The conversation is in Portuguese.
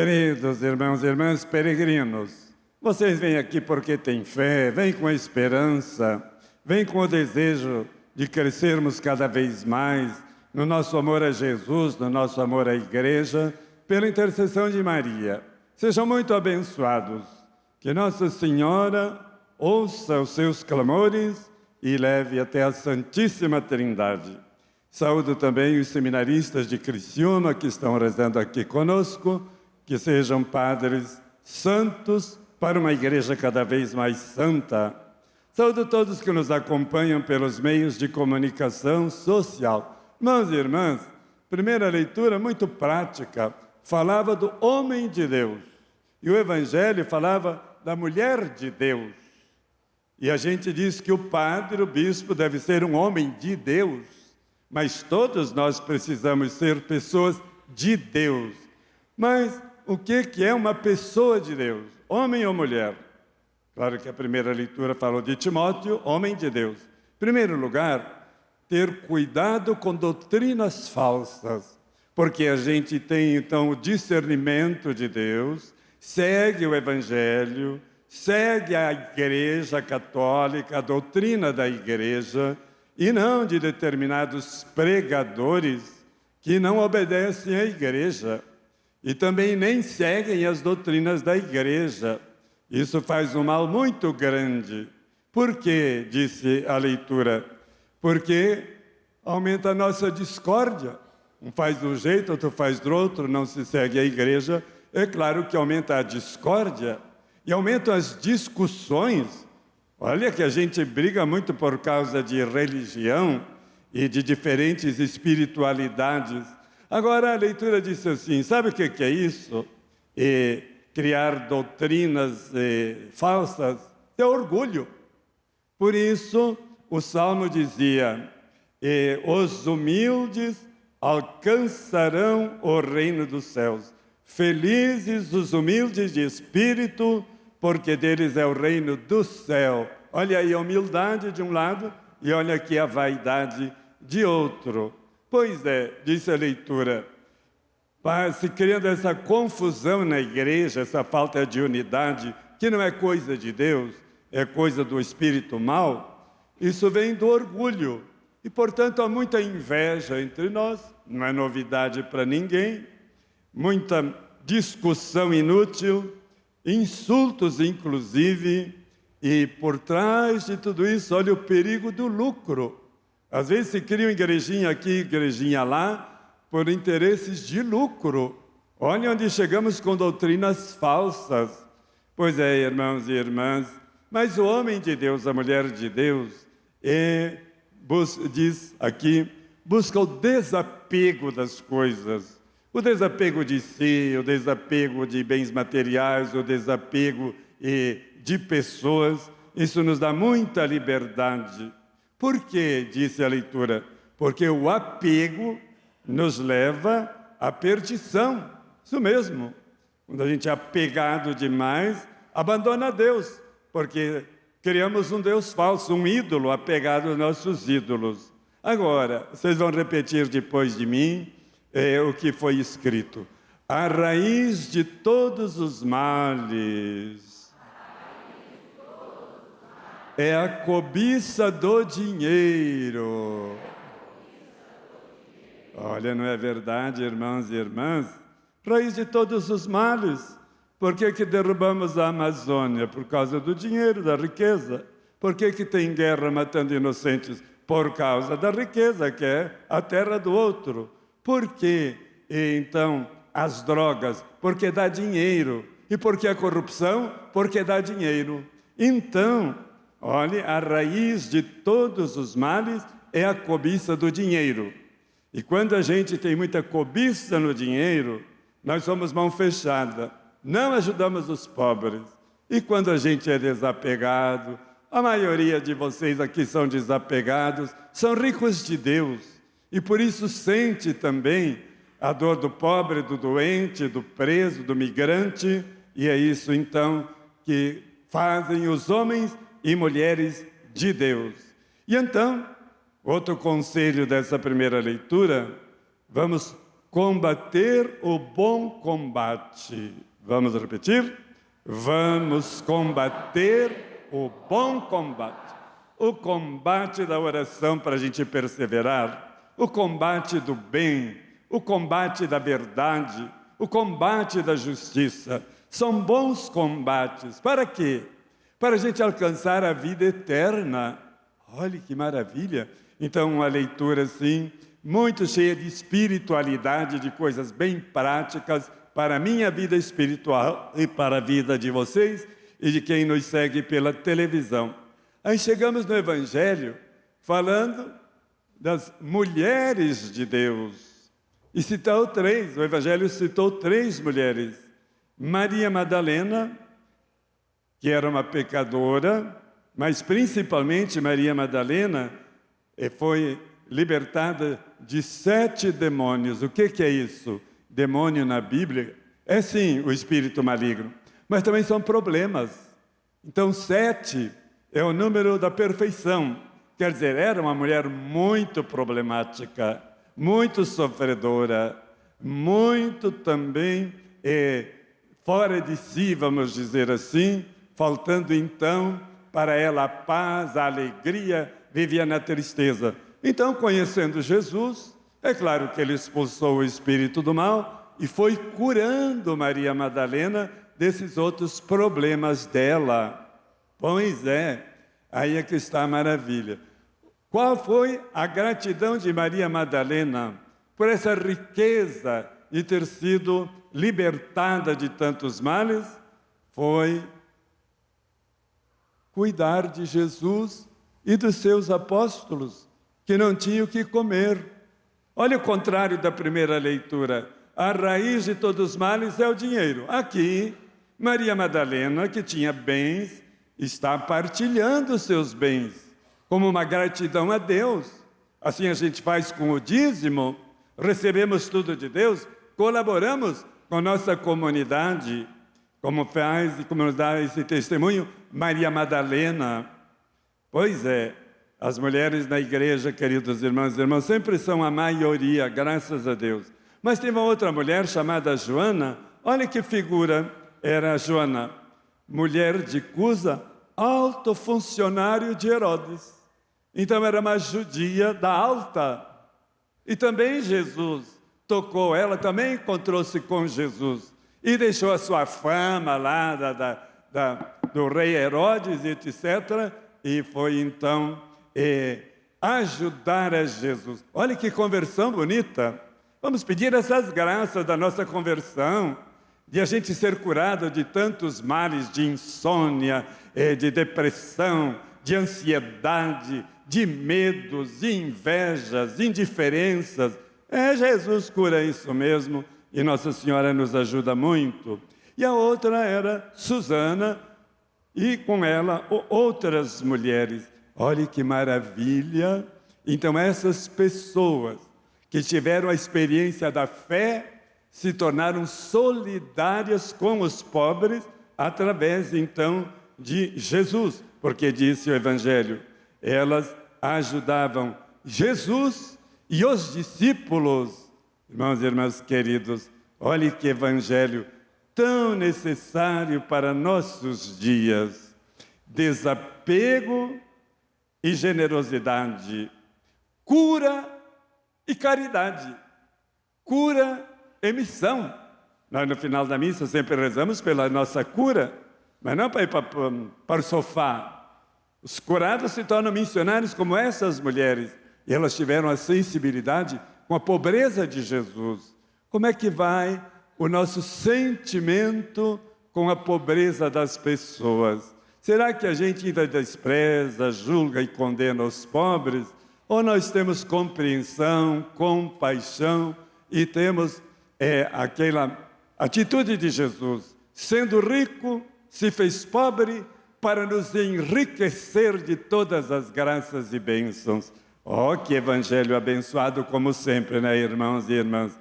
Queridos irmãos e irmãs peregrinos, vocês vêm aqui porque têm fé, vêm com a esperança, vêm com o desejo de crescermos cada vez mais no nosso amor a Jesus, no nosso amor à Igreja, pela intercessão de Maria. Sejam muito abençoados, que Nossa Senhora ouça os seus clamores e leve até a Santíssima Trindade. Saúdo também os seminaristas de Criciúma que estão rezando aqui conosco, que sejam padres santos para uma igreja cada vez mais santa. Saúdo todos que nos acompanham pelos meios de comunicação social. Irmãos e irmãs, primeira leitura muito prática, falava do homem de Deus. E o Evangelho falava da mulher de Deus. E a gente diz que o padre, o bispo, deve ser um homem de Deus. Mas todos nós precisamos ser pessoas de Deus. Mas o que é uma pessoa de Deus? Homem ou mulher? Claro que a primeira leitura falou de Timóteo, homem de Deus. Em primeiro lugar, ter cuidado com doutrinas falsas. Porque a gente tem, então, o discernimento de Deus, segue o Evangelho, segue a Igreja Católica, a doutrina da Igreja, e não de determinados pregadores que não obedecem à Igreja e também nem seguem as doutrinas da Igreja. Isso faz um mal muito grande. Por quê? Disse a leitura. Porque aumenta a nossa discórdia. Um faz de um jeito, outro faz do outro, não se segue a Igreja. É claro que aumenta a discórdia e aumentam as discussões. Olha que a gente briga muito por causa de religião e de diferentes espiritualidades. Agora a leitura disse assim, sabe o que é isso? Criar doutrinas falsas é orgulho. Por isso o Salmo dizia, os humildes alcançarão o reino dos céus. Felizes os humildes de espírito, porque deles é o reino do céu. Olha aí a humildade de um lado e olha aqui a vaidade de outro. Pois é, disse a leitura, se criando essa confusão na igreja, essa falta de unidade, que não é coisa de Deus, é coisa do espírito mau, isso vem do orgulho. E, portanto, há muita inveja entre nós, não é novidade para ninguém, muita discussão inútil, insultos inclusive, e por trás de tudo isso, olha o perigo do lucro. Às vezes se cria uma igrejinha aqui, igrejinha lá, por interesses de lucro. Olha onde chegamos com doutrinas falsas. Pois é, irmãos e irmãs, mas o homem de Deus, a mulher de Deus, diz aqui, busca o desapego das coisas. O desapego de si, o desapego de bens materiais, o desapego de pessoas, isso nos dá muita liberdade. Por quê? Disse a leitura. Porque o apego nos leva à perdição. Isso mesmo. Quando a gente é apegado demais, abandona Deus. Porque criamos um Deus falso, um ídolo apegado aos nossos ídolos. Agora, vocês vão repetir depois de mim o que foi escrito. A raiz de todos os males é a cobiça do dinheiro. Olha, não é verdade, irmãos e irmãs? Raiz de todos os males. Por que derrubamos a Amazônia? Por causa do dinheiro, da riqueza. Por que tem guerra matando inocentes? Por causa da riqueza, que é a terra do outro. Por que, então, as drogas? Porque dá dinheiro. E por que a corrupção? Porque dá dinheiro. Então, olhe, a raiz de todos os males é a cobiça do dinheiro. E quando a gente tem muita cobiça no dinheiro, nós somos mão fechada, não ajudamos os pobres. E quando a gente é desapegado, a maioria de vocês aqui são desapegados, são ricos de Deus. E por isso sente também a dor do pobre, do doente, do preso, do migrante. E é isso então que fazem os homens e mulheres de Deus. E então, outro conselho dessa primeira leitura, vamos combater o bom combate. Vamos repetir? Vamos combater o bom combate. O combate da oração para a gente perseverar, o combate do bem, o combate da verdade, o combate da justiça. São bons combates. Para quê? Para a gente alcançar a vida eterna. Olha que maravilha! Então, uma leitura assim, muito cheia de espiritualidade, de coisas bem práticas para a minha vida espiritual e para a vida de vocês e de quem nos segue pela televisão. Aí chegamos no Evangelho falando das mulheres de Deus. E citou três, o Evangelho citou três mulheres. Maria Madalena, que era uma pecadora, mas principalmente Maria Madalena foi libertada de 7 demônios. O que é isso? Demônio na Bíblia é sim o espírito maligno, mas também são problemas. Então 7 é o número da perfeição. Quer dizer, era uma mulher muito problemática, muito sofredora, muito também fora de si, vamos dizer assim, faltando então para ela a paz, a alegria, vivia na tristeza. Então, conhecendo Jesus, é claro que ele expulsou o espírito do mal e foi curando Maria Madalena desses outros problemas dela. Pois é, aí é que está a maravilha. Qual foi a gratidão de Maria Madalena por essa riqueza de ter sido libertada de tantos males? Foi cuidar de Jesus e dos seus apóstolos, que não tinham o que comer. Olha o contrário da primeira leitura. A raiz de todos os males é o dinheiro. Aqui, Maria Madalena, que tinha bens, está partilhando os seus bens, como uma gratidão a Deus. Assim a gente faz com o dízimo, recebemos tudo de Deus, colaboramos com nossa comunidade, como faz e como nos dá esse testemunho Maria Madalena. Pois é, as mulheres na igreja, queridos irmãos e irmãs, sempre são a maioria, graças a Deus. Mas tem uma outra mulher chamada Joana. Olha que figura era a Joana, mulher de Cusa, alto funcionário de Herodes. Então era uma judia da alta. E também Jesus tocou, ela também encontrou-se com Jesus e deixou a sua fama lá do rei Herodes, etc., e foi então ajudar a Jesus. Olha que conversão bonita. Vamos pedir essas graças da nossa conversão, de a gente ser curado de tantos males, de insônia, de depressão, de ansiedade, de medos, de invejas, de indiferenças. Jesus cura isso mesmo e Nossa Senhora nos ajuda muito. E a outra era Susana, e com ela outras mulheres. Olha que maravilha! Então essas pessoas que tiveram a experiência da fé se tornaram solidárias com os pobres através então de Jesus, porque disse o Evangelho, elas ajudavam Jesus e os discípulos. Irmãos e irmãs queridos, olhe que Evangelho tão necessário para nossos dias. Desapego e generosidade, cura e caridade, cura e missão. Nós no final da missa sempre rezamos pela nossa cura, mas não para ir para o sofá. Os curados se tornam missionários como essas mulheres, e elas tiveram a sensibilidade com a pobreza de Jesus. Como é que vai o nosso sentimento com a pobreza das pessoas? Será que a gente ainda despreza, julga e condena os pobres? Ou nós temos compreensão, compaixão e temos aquela atitude de Jesus? Sendo rico, se fez pobre para nos enriquecer de todas as graças e bênçãos. Oh, que evangelho abençoado como sempre, né, irmãos e irmãs?